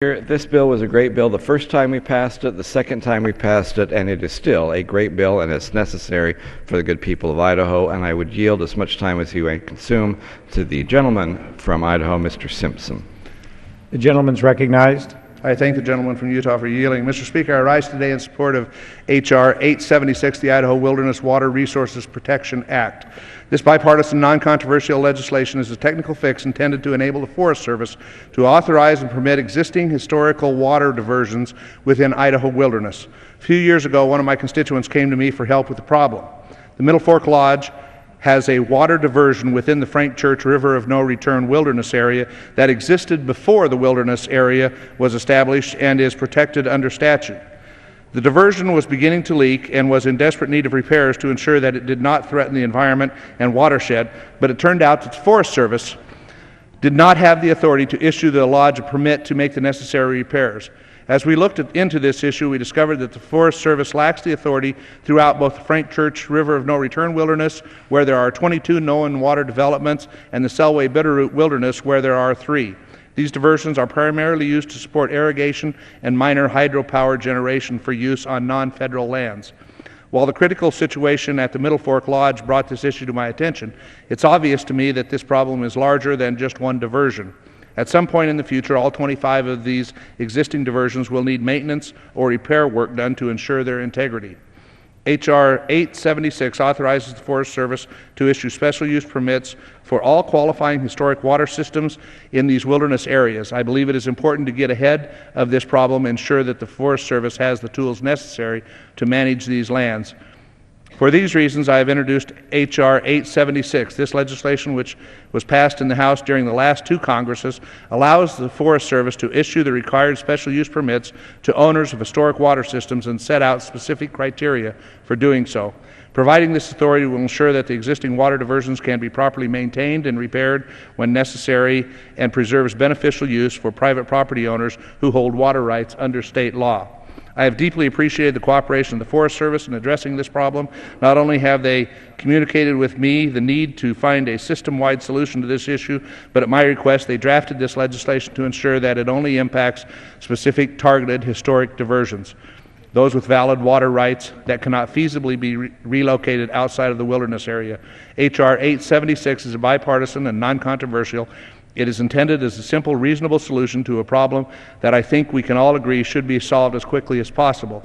This bill was a great bill the first time we passed it, the second time we passed it, and it is still a great bill, and it's necessary for the good people of Idaho. And I would yield as much time as you may consume to the gentleman from Idaho, Mr. Simpson. The gentleman's recognized. I thank the gentleman from Utah for yielding. Mr. Speaker, I rise today in support of H.R. 876, the Idaho Wilderness Water Resources Protection Act. This bipartisan, non-controversial legislation is a technical fix intended to enable the Forest Service to authorize and permit existing historical water diversions within Idaho wilderness. A few years ago, one of my constituents came to me for help with the problem. The Middle Fork Lodge has a water diversion within the Frank Church River of No Return wilderness area that existed before the wilderness area was established and is protected under statute. The diversion was beginning to leak and was in desperate need of repairs to ensure that it did not threaten the environment and watershed, but it turned out that the Forest Service did not have the authority to issue the lodge a permit to make the necessary repairs. As we looked into this issue, we discovered that the Forest Service lacks the authority throughout both the Frank Church River of No Return wilderness, where there are 22 known water developments, and the Selway Bitterroot wilderness, where there are 3. These diversions are primarily used to support irrigation and minor hydropower generation for use on non-federal lands. While the critical situation at the Middle Fork Lodge brought this issue to my attention, it's obvious to me that this problem is larger than just one diversion. At some point in the future, all 25 of these existing diversions will need maintenance or repair work done to ensure their integrity. H.R. 876 authorizes the Forest Service to issue special use permits for all qualifying historic water systems in these wilderness areas. I believe it is important to get ahead of this problem and ensure that the Forest Service has the tools necessary to manage these lands. For these reasons, I have introduced H.R. 876. This legislation, which was passed in the House during the last 2 Congresses, allows the Forest Service to issue the required special use permits to owners of historic water systems and set out specific criteria for doing so. Providing this authority will ensure that the existing water diversions can be properly maintained and repaired when necessary and preserves beneficial use for private property owners who hold water rights under state law. I have deeply appreciated the cooperation of the Forest Service in addressing this problem. Not only have they communicated with me the need to find a system-wide solution to this issue, but at my request they drafted this legislation to ensure that it only impacts specific targeted historic diversions, those with valid water rights that cannot feasibly be relocated outside of the wilderness area. H.R. 876 is a bipartisan and non-controversial. It is intended as a simple, reasonable solution to a problem that I think we can all agree should be solved as quickly as possible.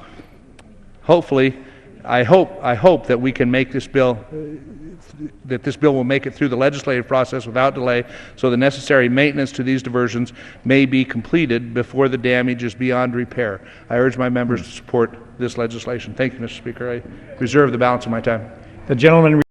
Hopefully, I hope that we can make this bill, that this bill will make it through the legislative process without delay, so the necessary maintenance to these diversions may be completed before the damage is beyond repair. I urge my members to support this legislation. Thank you, Mr. Speaker. I reserve the balance of my time. The gentleman